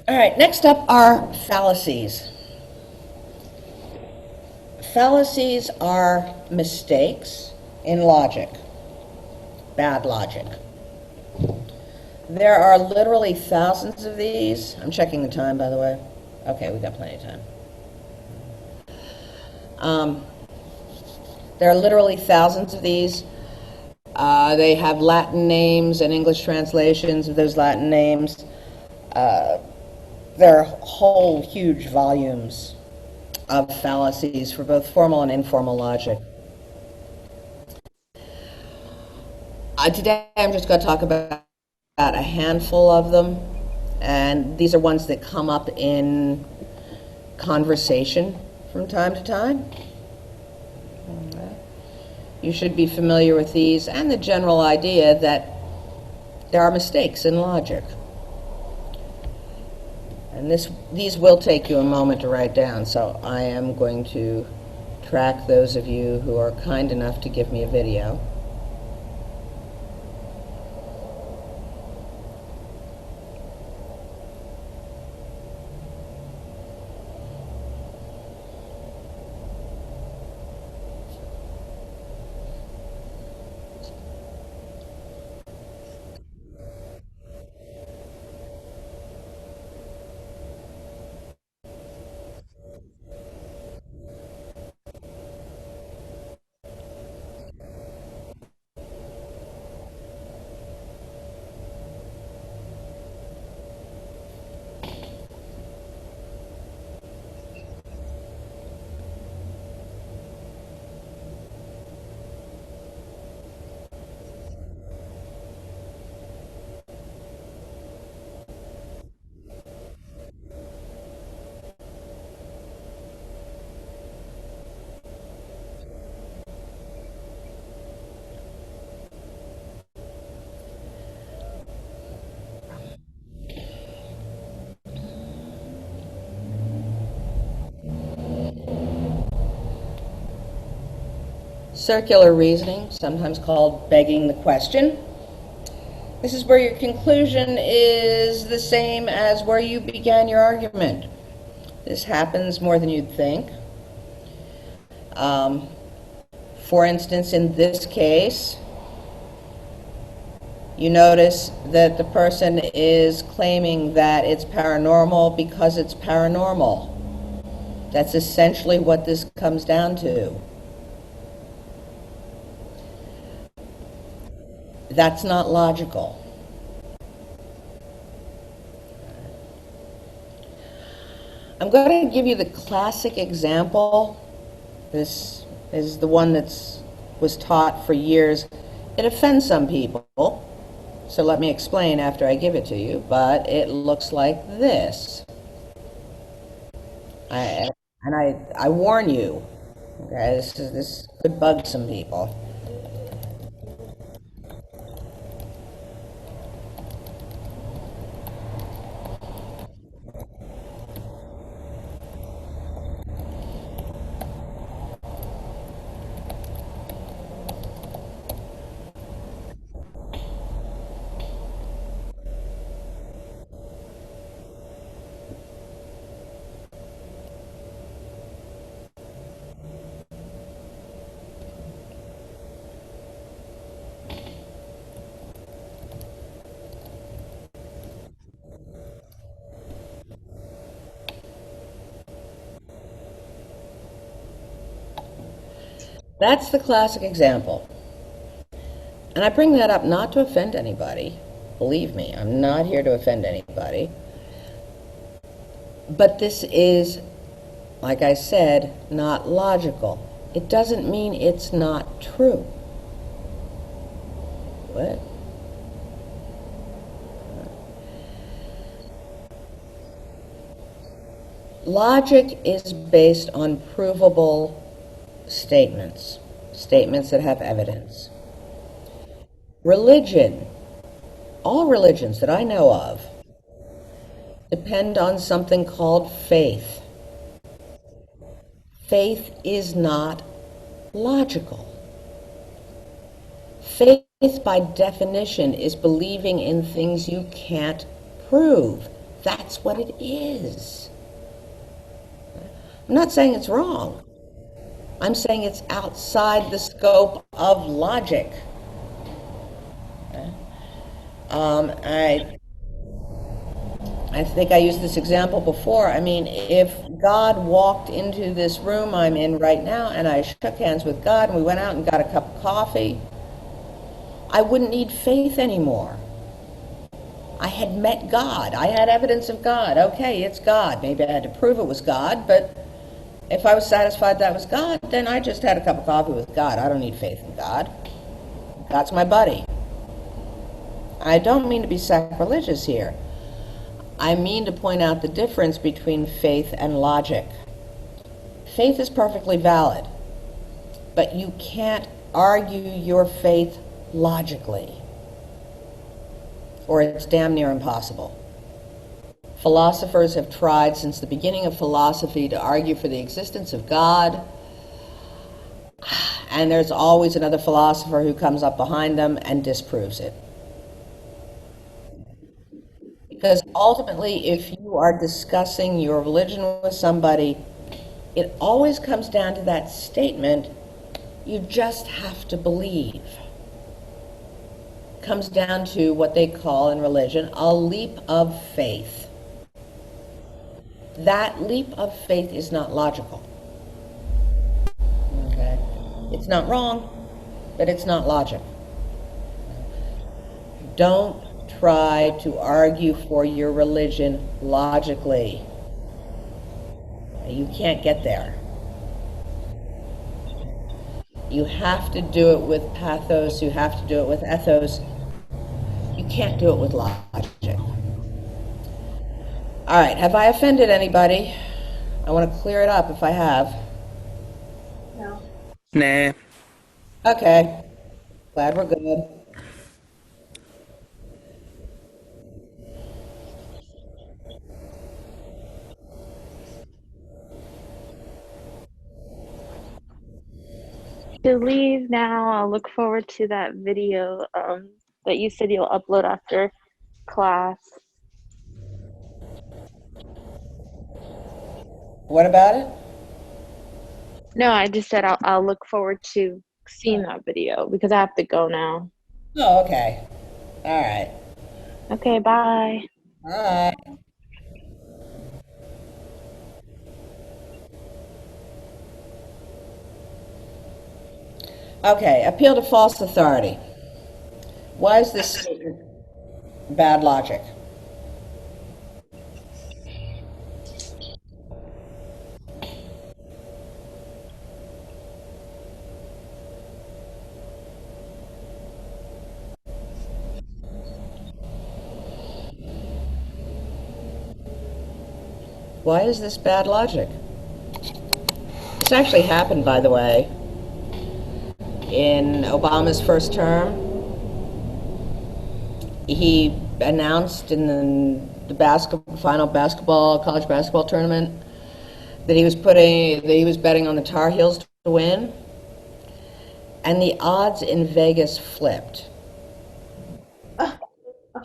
All right, next up are fallacies. Fallacies are mistakes in logic, bad logic. There are literally thousands of these. I'm checking the time, by the way. Okay, we've got plenty of time. Um, there are literally thousands of these. They have Latin names and English translations of those Latin names. There are whole huge volumes of fallacies for both formal and informal logic. Today I'm just going to talk about a handful of them, and these are ones that come up in conversation from time to time. You should be familiar with these and the general idea that there are mistakes in logic. And these will take you a moment to write down, so I am going to track those of you who are kind enough to give me a video. Circular reasoning, sometimes called begging the question. This is where your conclusion is the same as where you began your argument. This happens more than you'd think. For instance, in this case, you notice that the person is claiming that it's paranormal because it's paranormal. That's essentially what this comes down to. That's not logical. I'm going to give you the classic example. This is the one that was taught for years. It offends some people, so let me explain after I give it to you, but it looks like this. I warn you, okay, this could bug some people. That's the classic example. And I bring that up not to offend anybody. Believe me, I'm not here to offend anybody. But this is, like I said, not logical. It doesn't mean it's not true. What? Logic is based on provable statements, statements that have evidence. Religion, all religions that I know of, depend on something called faith. Faith is not logical. Faith, by definition, is believing in things you can't prove. That's what it is. I'm not saying it's wrong. I'm saying it's outside the scope of logic. I think I used this example before. I mean, if God walked into this room I'm in right now and I shook hands with God and we went out and got a cup of coffee, I wouldn't need faith anymore. I had met God. I had evidence of God. Okay, it's God. Maybe I had to prove it was God, but if I was satisfied that was God, then I just had a cup of coffee with God. I don't need faith in God. God's my buddy. I don't mean to be sacrilegious here. I mean to point out the difference between faith and logic. Faith is perfectly valid, but you can't argue your faith logically, or it's damn near impossible. Philosophers have tried since the beginning of philosophy to argue for the existence of God, and there's always another philosopher who comes up behind them and disproves it. Because ultimately, if you are discussing your religion with somebody, it always comes down to that statement, you just have to believe. It comes down to what they call in religion a leap of faith. That leap of faith is not logical. Okay? It's not wrong, but it's not logic. Don't try to argue for your religion logically. You can't get there. You have to do it with pathos. You have to do it with ethos. You can't do it with logic. All right, have I offended anybody? I want to clear it up if I have. No. Nah. Okay, glad we're good. To leave now, I'll look forward to that video that you said you'll upload after class. What about it? No, I just said I'll look forward to seeing that video because I have to go now. Oh, okay. All right. Okay, bye. All right. Okay, appeal to false authority. Why is this statement bad logic? Why is this bad logic? This actually happened, by the way, in Obama's first term. He announced in the final basketball, college basketball tournament that he was betting on the Tar Heels to win, and the odds in Vegas flipped.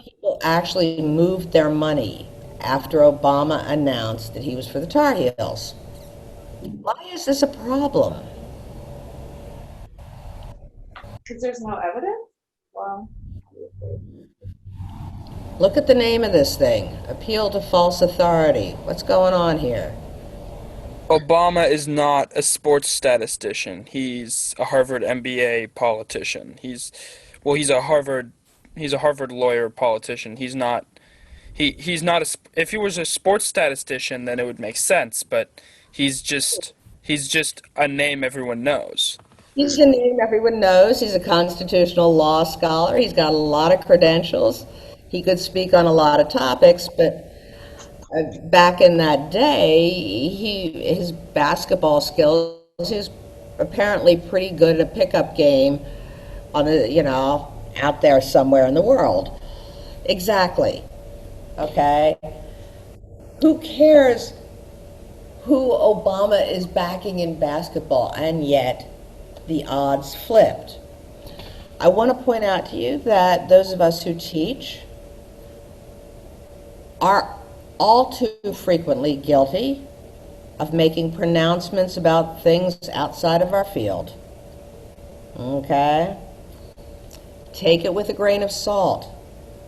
People actually moved their money after Obama announced that he was for the Tar Heels. Why is this a problem? Because there's no evidence? Well, Look at the name of this thing, appeal to false authority. What's going on here? Obama is not a sports statistician. He's a Harvard MBA politician. He's a Harvard lawyer politician. He's not if he was a sports statistician, then it would make sense, but he's just a name everyone knows. He's a name everyone knows. He's a constitutional law scholar. He's got a lot of credentials. He could speak on a lot of topics, but back in that day, his basketball skills, he was apparently pretty good at a pickup game on out there somewhere in the world. Exactly. Okay? Who cares who Obama is backing in basketball, and yet the odds flipped? I want to point out to you that those of us who teach, our all too frequently guilty of making pronouncements about things outside of our field. Okay? Take it with a grain of salt.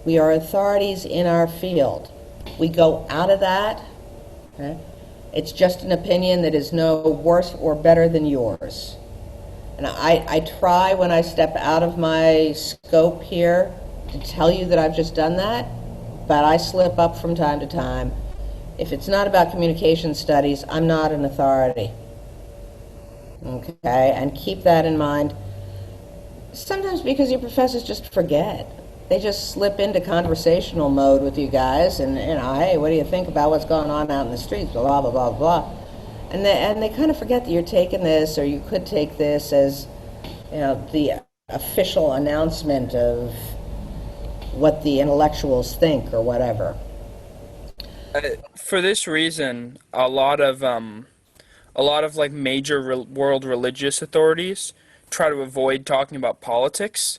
We are authorities in our field. We go out of that, okay? It's just an opinion that is no worse or better than yours. And I try when I step out of my scope here to tell you that I've just done that, but I slip up from time to time. If it's not about communication studies, I'm not an authority. Okay? And keep that in mind. Sometimes because your professors just forget. They just slip into conversational mode with you guys and, hey, what do you think about what's going on out in the streets, blah, blah, blah, blah. And they kind of forget that you're taking this, or you could take this as, the official announcement of what the intellectuals think or whatever. For this reason, a lot of like major world religious authorities try to avoid talking about politics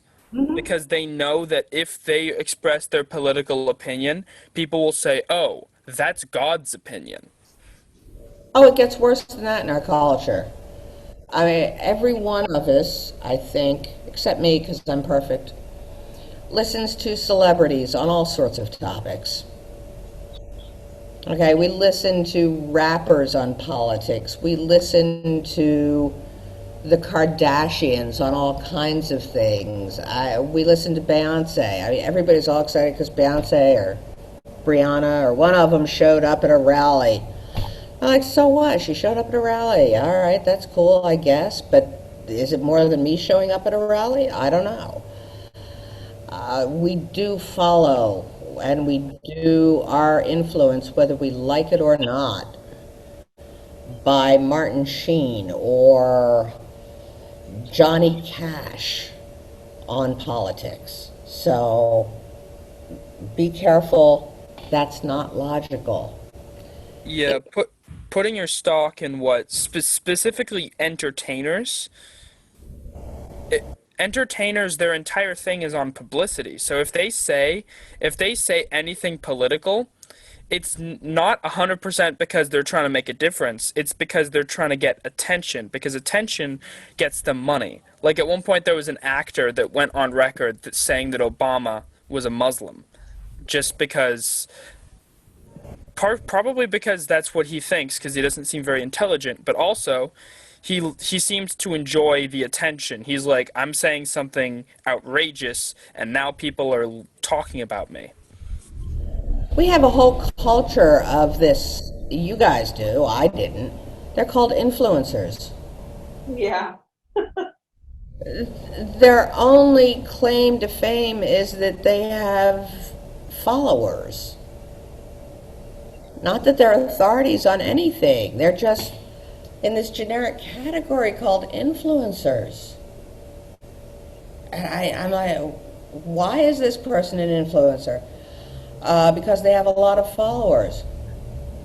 because they know that if they express their political opinion, people will say, "Oh, that's God's opinion." Oh, it gets worse than that in our culture. I mean, every one of us, I think, except me because I'm perfect, listens to celebrities on all sorts of topics. Okay, we listen to rappers on politics. We listen to the Kardashians on all kinds of things. We listen to Beyonce. I mean, everybody's all excited because Beyonce or Brianna or one of them showed up at a rally. I'm like, so what? She showed up at a rally. All right, that's cool, I guess. But is it more than me showing up at a rally? I don't know. We do follow, and we do our influence, whether we like it or not, by Martin Sheen or Johnny Cash on politics. So be careful. That's not logical. Yeah, putting your stock in what specifically entertainers. Entertainers, their entire thing is on publicity. So if they say anything political, it's not 100% because they're trying to make a difference. It's because they're trying to get attention, because attention gets them money. Like at one point there was an actor that went on record that saying that Obama was a Muslim just because probably because that's what he thinks because he doesn't seem very intelligent, but also he seems to enjoy the attention. He's like, I'm saying something outrageous and now people are talking about me. We have a whole culture of this. You guys do. I didn't. They're called influencers. Yeah. Their only claim to fame is that they have followers. Not that they're authorities on anything. They're just in this generic category called influencers. And I'm like, why is this person an influencer? Because they have a lot of followers.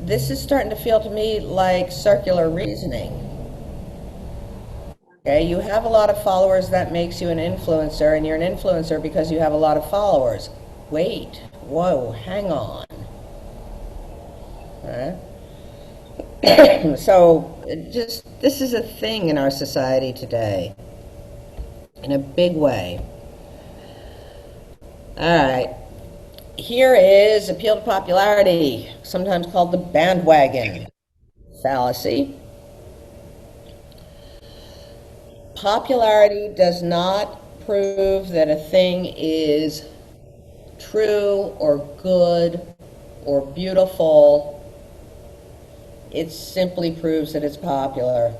This is starting to feel to me like circular reasoning. Okay, you have a lot of followers, that makes you an influencer, and you're an influencer because you have a lot of followers. Wait, whoa, hang on. So, this is a thing in our society today, in a big way. All right. Here is appeal to popularity, sometimes called the bandwagon fallacy. Popularity does not prove that a thing is true or good or beautiful. It simply proves that it's popular.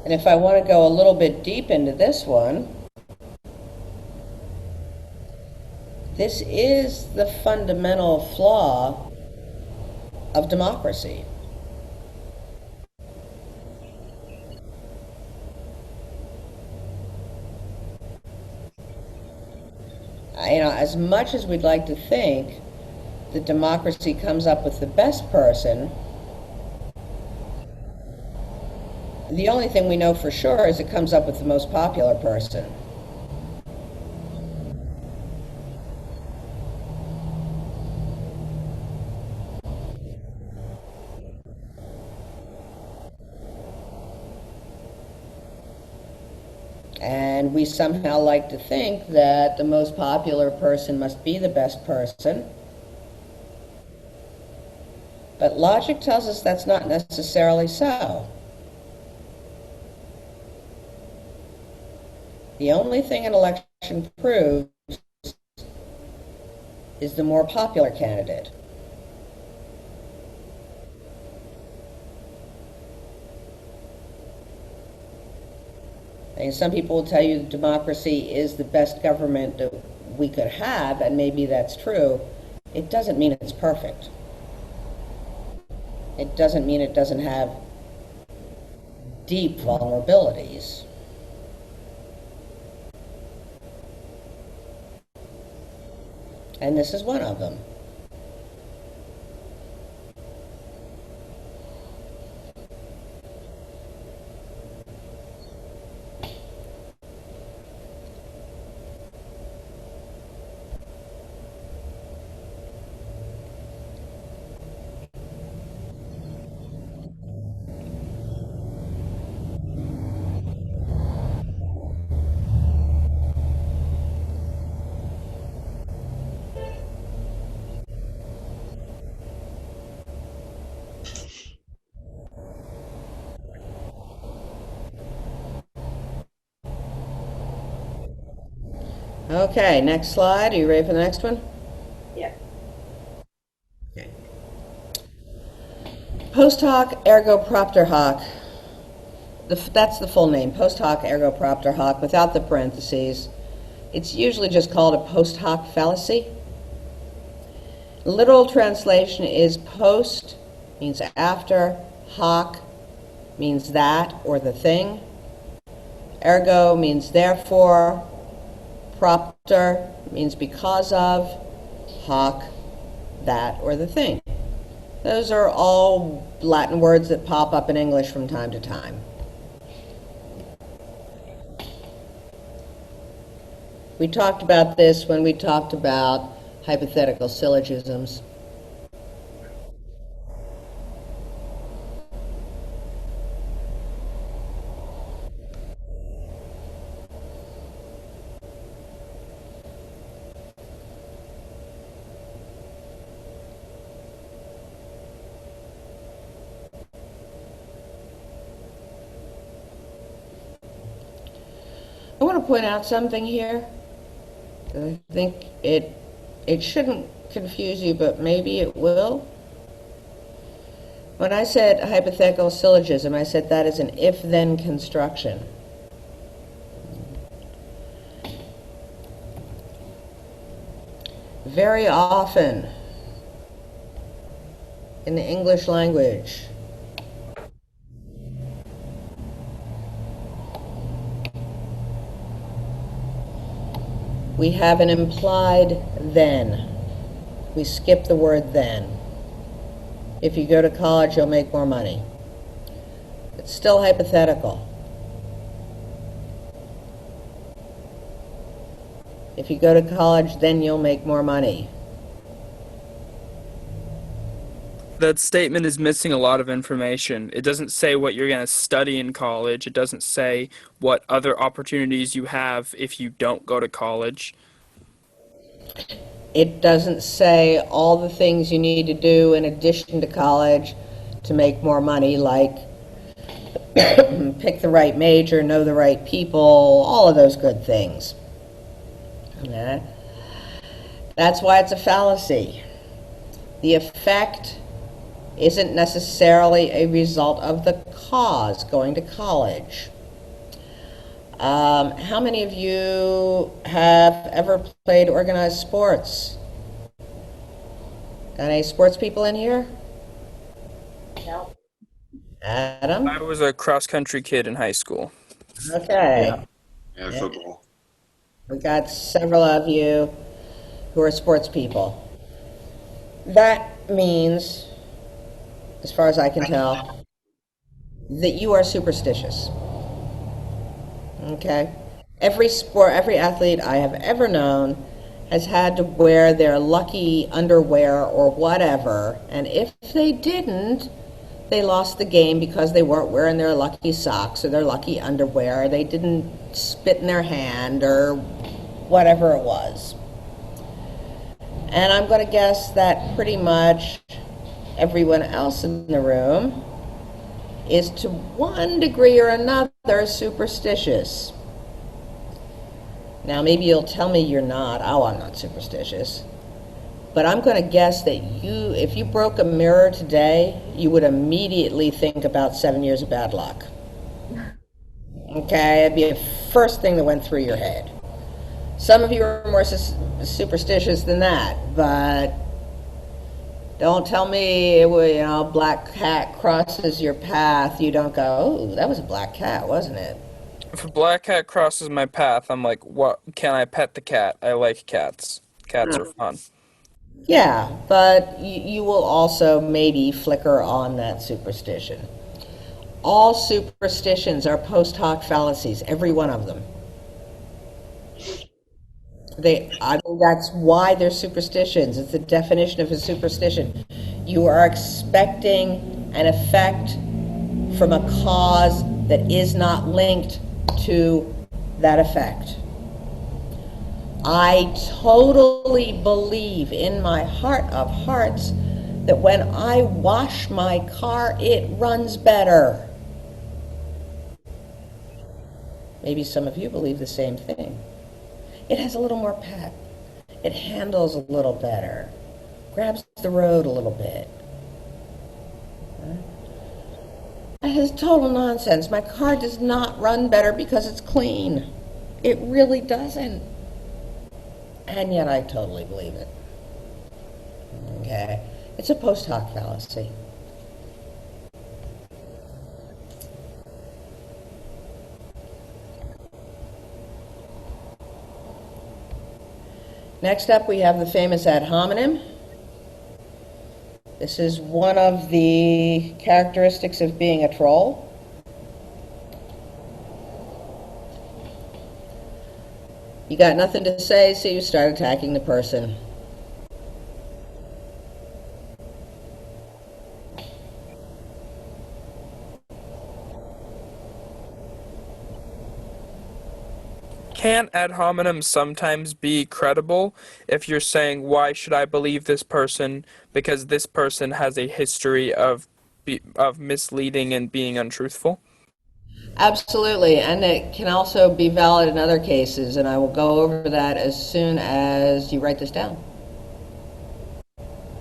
And if I want to go a little bit deep into this one, This is the fundamental flaw of democracy. As much as we'd like to think that democracy comes up with the best person, the only thing we know for sure is it comes up with the most popular person. And we somehow like to think that the most popular person must be the best person. But logic tells us that's not necessarily so. The only thing an election proves is the more popular candidate. And some people will tell you that democracy is the best government that we could have, and maybe that's true. It doesn't mean it's perfect. It doesn't mean it doesn't have deep vulnerabilities. And this is one of them. Okay, next slide. Are you ready for the next one? Yeah. Okay. Post hoc ergo propter hoc. That's the full name, post hoc ergo propter hoc, without the parentheses. It's usually just called a post hoc fallacy. Literal translation is post means after, hoc means that or the thing, ergo means therefore, propter means because of, hoc, that or the thing. Those are all Latin words that pop up in English from time to time. We talked about this when we talked about hypothetical syllogisms. I want to point out something here. I think it shouldn't confuse you, but maybe it will. When I said hypothetical syllogism, I said that is an if-then construction. Very often in the English language, we have an implied then. We skip the word then. If you go to college, you'll make more money. It's still hypothetical. If you go to college, then you'll make more money. That statement is missing a lot of information. It doesn't say what you're going to study in college. It doesn't say what other opportunities you have if you don't go to college. It doesn't say all the things you need to do in addition to college to make more money, like pick the right major, know the right people, all of those good things. Okay. That's why it's a fallacy. The effect isn't necessarily a result of the cause, going to college. How many of you have ever played organized sports? Got any sports people in here? No. Adam? I was a cross country kid in high school. Okay. Yeah. Yeah, football. We got several of you who are sports people. That means, as far as I can tell, that you are superstitious. Okay? Every sport, every athlete I have ever known has had to wear their lucky underwear or whatever, and if they didn't, they lost the game because they weren't wearing their lucky socks or their lucky underwear, or they didn't spit in their hand or whatever it was. And I'm going to guess that pretty much everyone else in the room is to one degree or another superstitious. Now, maybe you'll tell me you're not. Oh, I'm not superstitious. But I'm going to guess that if you broke a mirror today, you would immediately think about 7 years of bad luck. Okay, it'd be the first thing that went through your head. Some of you are more superstitious than that, but don't tell me, black cat crosses your path. You don't go, oh, that was a black cat, wasn't it? If a black cat crosses my path, I'm like, what? Can I pet the cat? I like cats. Cats are fun. Yeah, but you will also maybe flicker on that superstition. All superstitions are post hoc fallacies, every one of them. That's why they're superstitions. It's the definition of a superstition. You are expecting an effect from a cause that is not linked to that effect. I totally believe in my heart of hearts that when I wash my car, it runs better. Maybe some of you believe the same thing. It has a little more pep. It handles a little better. Grabs the road a little bit. That is total nonsense. My car does not run better because it's clean. It really doesn't. And yet I totally believe it. Okay? It's a post hoc fallacy. Next up, we have the famous ad hominem. This is one of the characteristics of being a troll. You got nothing to say, so you start attacking the person. Can ad hominem sometimes be credible if you're saying, why should I believe this person? Because this person has a history of misleading and being untruthful? Absolutely, and it can also be valid in other cases, and I will go over that as soon as you write this down.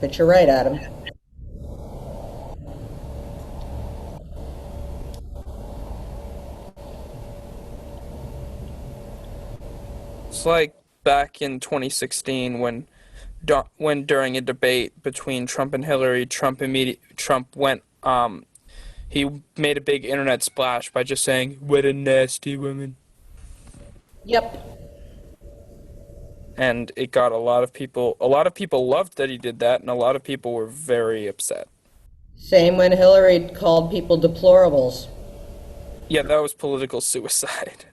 But you're right, Adam. It's like back in 2016 when during a debate between Trump and Hillary, Trump went he made a big internet splash by just saying, "What a nasty woman." Yep. And it got a lot of people loved that he did that, and a lot of people were very upset. Same when Hillary called people deplorables. Yeah, that was political suicide.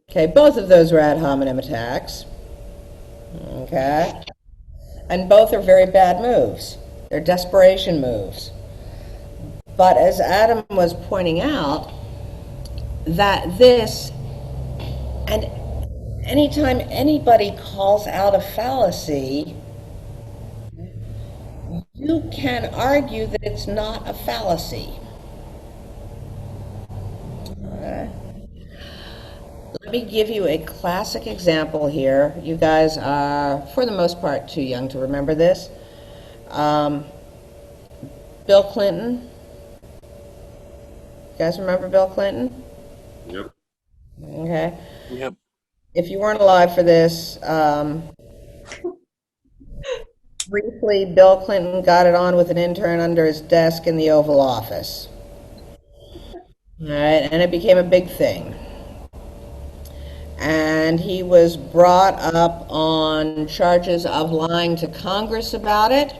Okay, both of those were ad hominem attacks. Okay. And both are very bad moves. They're desperation moves. But as Adam was pointing out, that this, and anytime anybody calls out a fallacy, you can argue that it's not a fallacy. Let me give you a classic example here. You guys are, for the most part, too young to remember this. Bill Clinton. You guys remember Bill Clinton? Yep. Okay? Yep. If you weren't alive for this, briefly, Bill Clinton got it on with an intern under his desk in the Oval Office. All right, and it became a big thing. And he was brought up on charges of lying to Congress about it.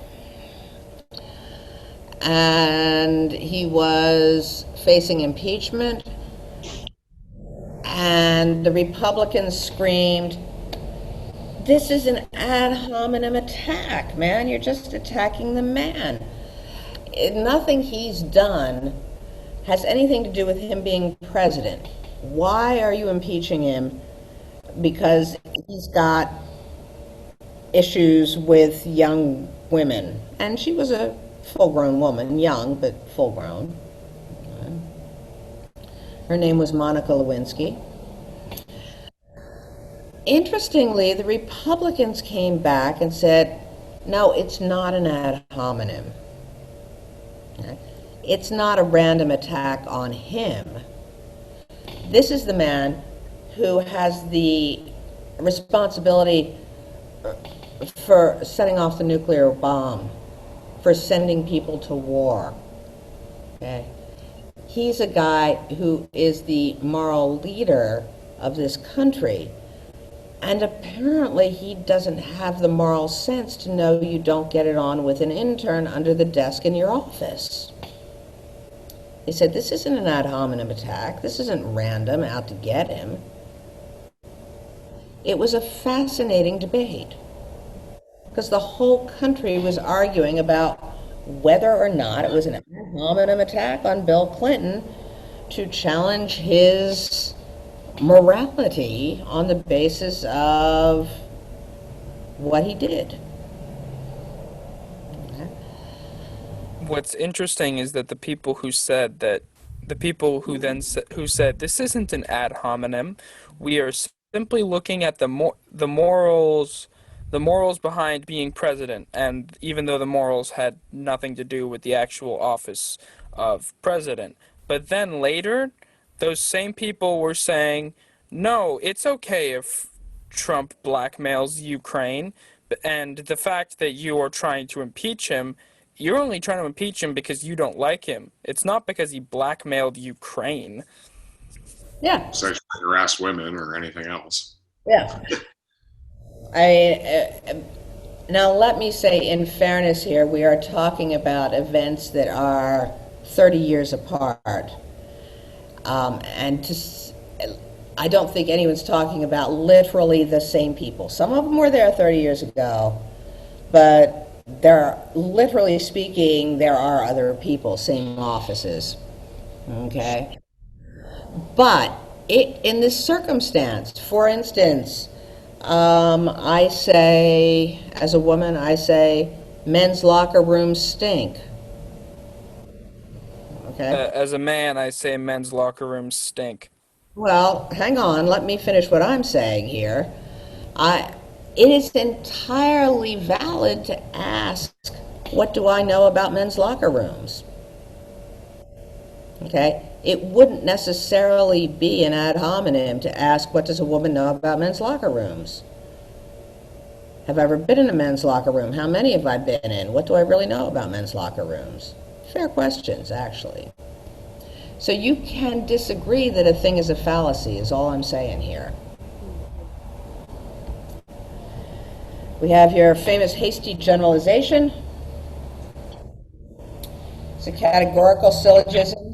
And he was facing impeachment. And the Republicans screamed, "This is an ad hominem attack, man. You're just attacking the man. Nothing he's done has anything to do with him being president. Why are you impeaching him? Because he's got issues with young women." And she was a full-grown woman, young, but full-grown. Her name was Monica Lewinsky. Interestingly, the Republicans came back and said, no, it's not an ad hominem. It's not a random attack on him. This is the man who has the responsibility for setting off the nuclear bomb, for sending people to war. Okay? He's a guy who is the moral leader of this country. And apparently he doesn't have the moral sense to know you don't get it on with an intern under the desk in your office. He said, this isn't an ad hominem attack. This isn't random, out to get him. It was a fascinating debate because the whole country was arguing about whether or not it was an ad hominem attack on Bill Clinton to challenge his morality on the basis of what he did. What's interesting is that the people who who said this isn't an ad hominem, we are simply looking at the morals behind being president, and even though the morals had nothing to do with the actual office of president. But then later, those same people were saying, no, it's okay if Trump blackmails Ukraine, and the fact that you are trying to impeach him, you're only trying to impeach him because you don't like him. It's not because he blackmailed Ukraine. Yeah, Sexually harass women or anything else. yeah. Now let me say, in fairness here, we are talking about events that are 30 years apart. I don't think anyone's talking about literally the same people. Some of them were there 30 years ago, but literally speaking, there are other people, same offices. Okay? But in this circumstance, for instance, I say, as a woman, I say, men's locker rooms stink. Okay? As a man, I say men's locker rooms stink. Well, hang on, let me finish what I'm saying here. It is entirely valid to ask, what do I know about men's locker rooms? Okay? It wouldn't necessarily be an ad hominem to ask, what does a woman know about men's locker rooms? Have I ever been in a men's locker room? How many have I been in? What do I really know about men's locker rooms? Fair questions, actually. So you can disagree that a thing is a fallacy, is all I'm saying here. We have your famous hasty generalization. It's a categorical syllogism.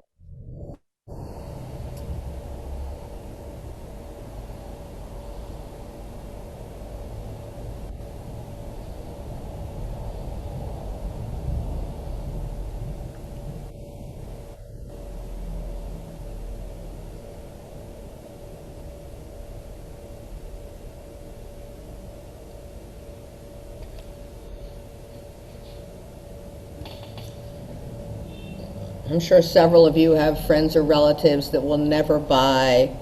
I'm sure several of you have friends or relatives that will never buy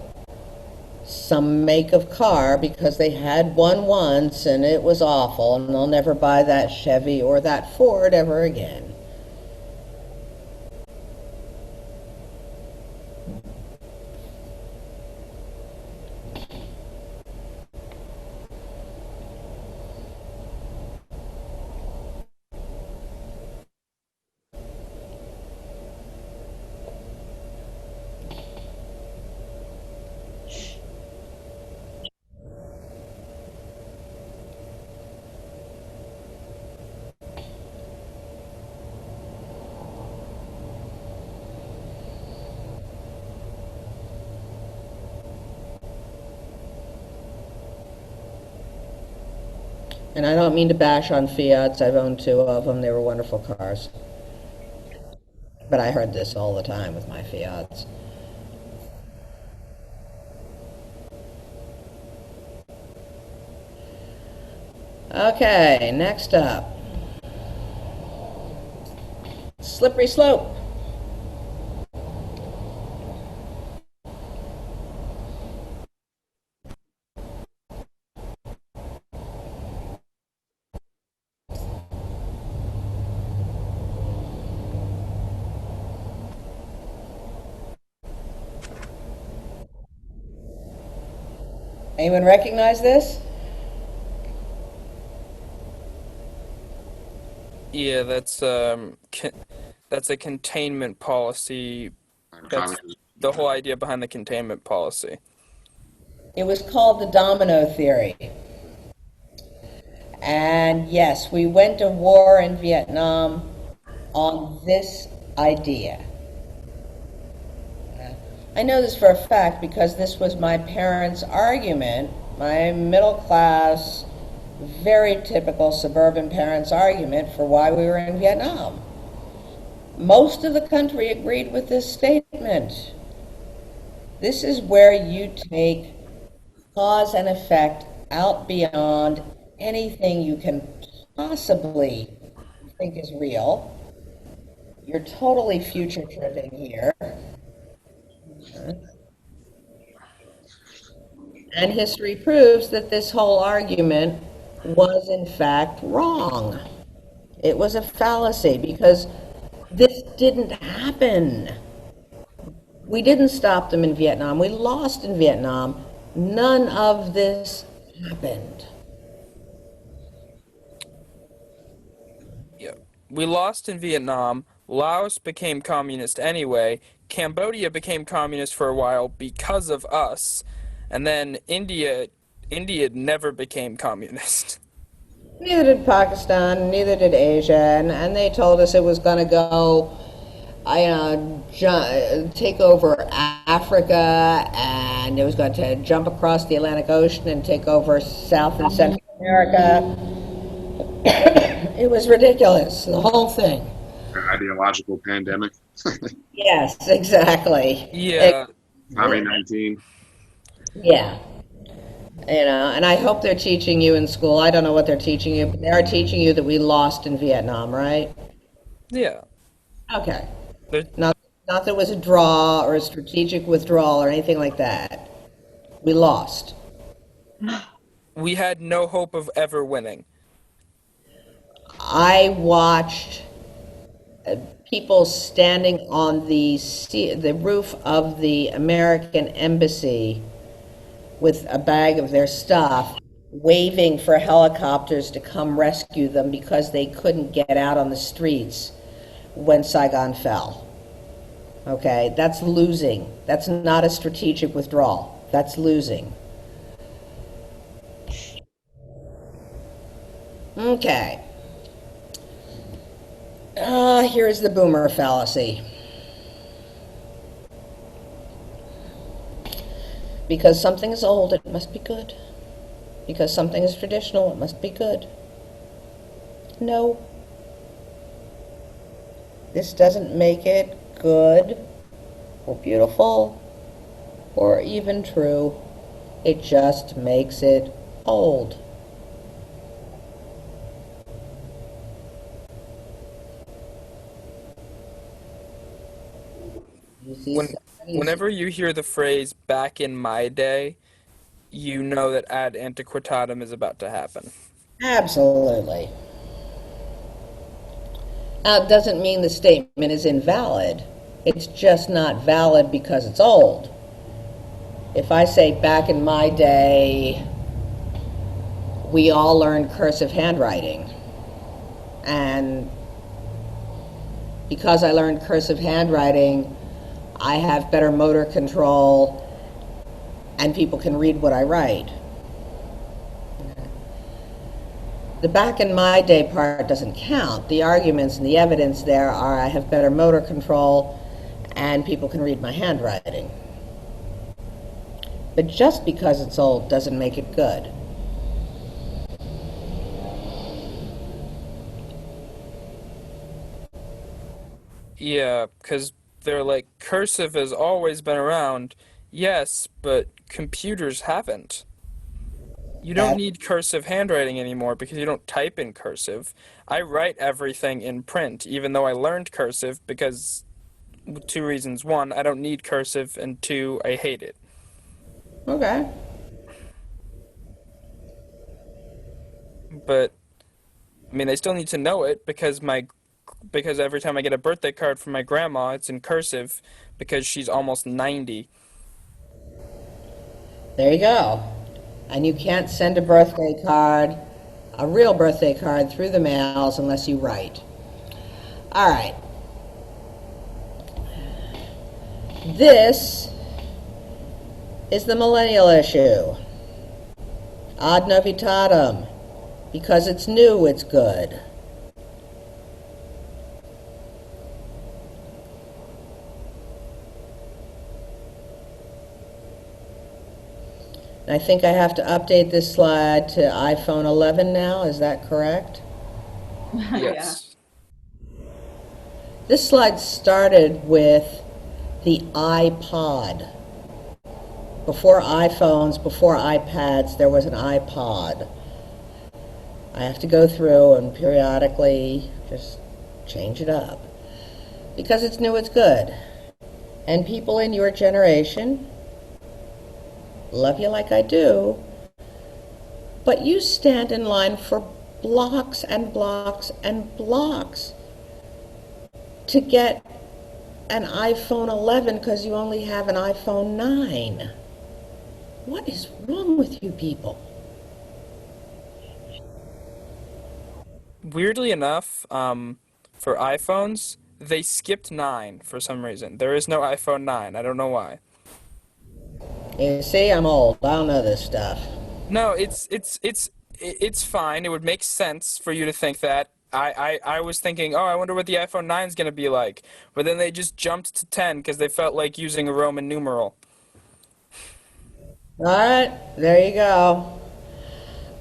some make of car because they had one once and it was awful, and they'll never buy that Chevy or that Ford ever again. And I don't mean to bash on Fiats. I've owned two of them. They were wonderful cars. But I heard this all the time with my Fiats. Okay, next up. Slippery slope. Anyone recognize this? Yeah, that's a containment policy. And That's communism. the whole idea behind the containment policy. It was called the domino theory. And yes, we went to war in Vietnam on this idea. I know this for a fact because this was my parents' argument, my middle class, very typical suburban parents' argument for why we were in Vietnam. Most of the country agreed with this statement. This is where you take cause and effect out beyond anything you can possibly think is real. You're totally future tripping here. And history proves that this whole argument was in fact wrong. It was a fallacy because this didn't happen. We didn't stop them in Vietnam. We lost in Vietnam. None of this happened. Yeah. We lost in Vietnam. Laos became communist anyway. Cambodia became communist for a while because of us. And then India never became communist. Neither did Pakistan, neither did Asia, and they told us it was going to go, take over Africa, and it was going to jump across the Atlantic Ocean and take over South and Central America. It was ridiculous, the whole thing. Ideological pandemic. Yes, exactly. Yeah. COVID-19. Yeah. And I hope they're teaching you in school. I don't know what they're teaching you, but they are teaching you that we lost in Vietnam, right? Yeah. Okay. There- Not that it was a draw or a strategic withdrawal or anything like that. We lost. We had no hope of ever winning. I watched people standing on the roof of the American embassy with a bag of their stuff, waving for helicopters to come rescue them because they couldn't get out on the streets when Saigon fell. Okay, that's losing. That's not a strategic withdrawal. That's losing. Okay. Here's the boomer fallacy. Because something is old, it must be good. Because something is traditional, it must be good. No. This doesn't make it good or beautiful or even true. It just makes it old. You see Whenever you hear the phrase "back in my day," you know that ad antiquitatem is about to happen. Absolutely. Now, it doesn't mean the statement is invalid. It's just not valid because it's old. If I say back in my day, we all learned cursive handwriting. And because I learned cursive handwriting, I have better motor control and people can read what I write. The back in my day part doesn't count. The arguments and the evidence there are I have better motor control and people can read my handwriting. But just because it's old doesn't make it good. Yeah, because they're like, cursive has always been around. Yes, but computers haven't. You don't That, need cursive handwriting anymore because you don't type in cursive. I write everything in print, even though I learned cursive because two reasons. One, I don't need cursive, and two, I hate it. okay. But I mean, I still need to know it because every time I get a birthday card from my grandma, it's in cursive because she's almost 90. There you go. And you can't send a birthday card, a real birthday card, through the mails unless you write. All right. This is the millennial issue. Ad novitatem. Because it's new, it's good. I think I have to update this slide to iPhone 11 now. Is that correct? Yes. This slide started with the iPod. Before iPhones, before iPads, there was an iPod. I have to go through and periodically just change it up. Because it's new, it's good. And people in your generation love you like I do, but you stand in line for blocks and blocks and blocks to get an iPhone 11 because you only have an iPhone 9. What is wrong with you people? Weirdly enough, for iPhones, they skipped 9 for some reason. There is no iPhone 9. I don't know why. You see, I'm old. I don't know this stuff. No, it's fine. It would make sense for you to think that. I was thinking, oh, I wonder what the iPhone 9 is going to be like. But then they just jumped to 10 because they felt like using a Roman numeral. All right, there you go.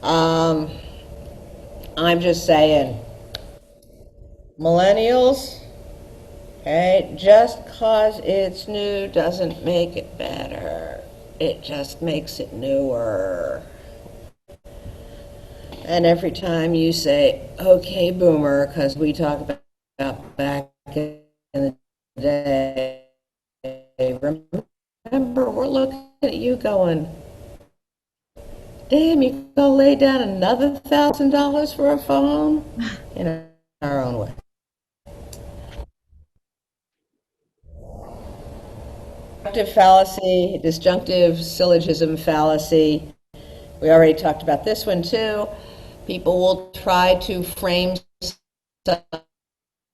Um, I'm just saying, millennials, okay, just cause it's new doesn't make it better. It just makes it newer. And every time you say, okay, boomer, because we talk about back in the day, remember, we're looking at you going, damn, you gonna lay down another $1,000 for a phone? In our own way. Disjunctive fallacy, disjunctive syllogism fallacy. We already talked about this one too. People will try to frame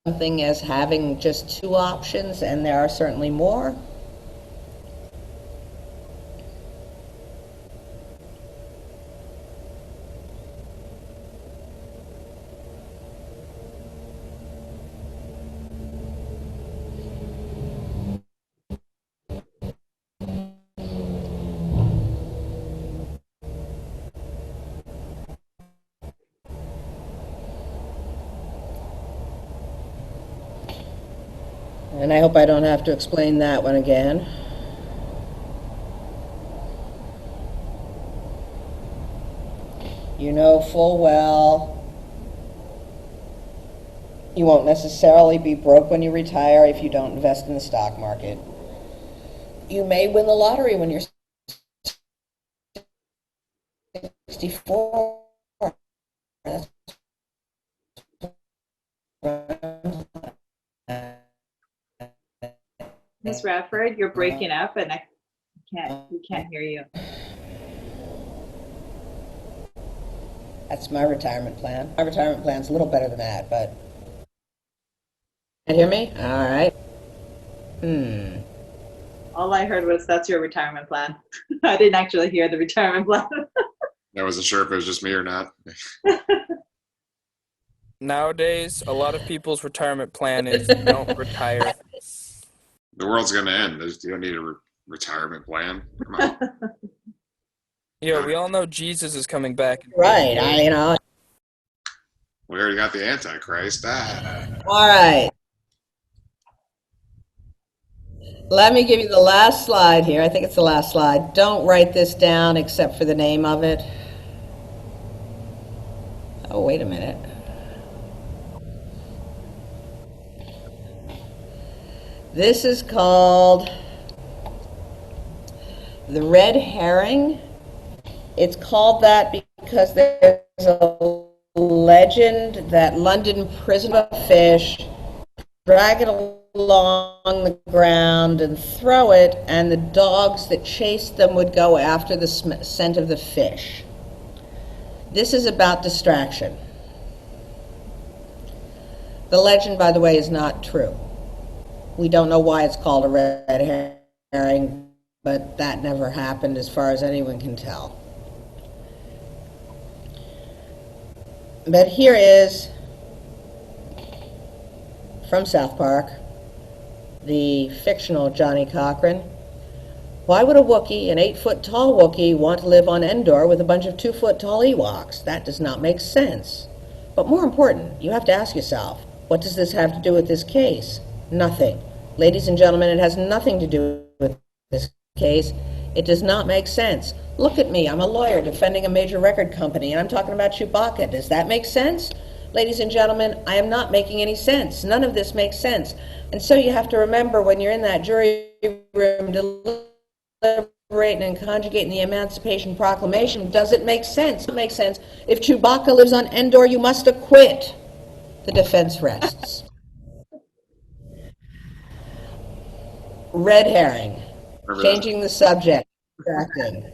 something as having just two options, and there are certainly more. And I hope I don't have to explain that one again. You know full well you won't necessarily be broke when you retire if you don't invest in the stock market. You may win the lottery when you're 64. Miss Radford, you're breaking up and we can't hear you. That's my retirement plan. My retirement plan's a little better than that, but... Can you hear me? All right. All I heard was that's your retirement plan. I didn't actually hear the retirement plan. I wasn't sure if it was just me or not. Nowadays, a lot of people's retirement plan is don't retire. The world's gonna end. You don't need a retirement plan. Come on. Yeah, we all know Jesus is coming back. Right, We already got the Antichrist. Ah. All right. Let me give you the last slide here. I think it's the last slide. Don't write this down except for the name of it. Oh, wait a minute. This is called the red herring. It's called that because there's a legend that London prison a fish, drag it along the ground and throw it, and the dogs that chased them would go after the scent of the fish. This is about distraction. The legend, by the way, is not true. We don't know why it's called a red herring, but that never happened as far as anyone can tell. But here is, from South Park, the fictional Johnny Cochran. Why would a Wookiee, an 8-foot-tall Wookiee, want to live on Endor with a bunch of 2-foot-tall Ewoks? That does not make sense. But more important, you have to ask yourself, what does this have to do with this case? Nothing. Ladies and gentlemen, it has nothing to do with this case. It does not make sense. Look at me, I'm a lawyer defending a major record company, and I'm talking about Chewbacca. Does that make sense? Ladies and gentlemen, I am not making any sense. None of this makes sense. And so you have to remember when you're in that jury room deliberating and conjugating the Emancipation Proclamation, does it make sense? It makes sense. If Chewbacca lives on Endor, you must acquit. The defense rests. Red herring. Remember that. Changing the subject. Distracting.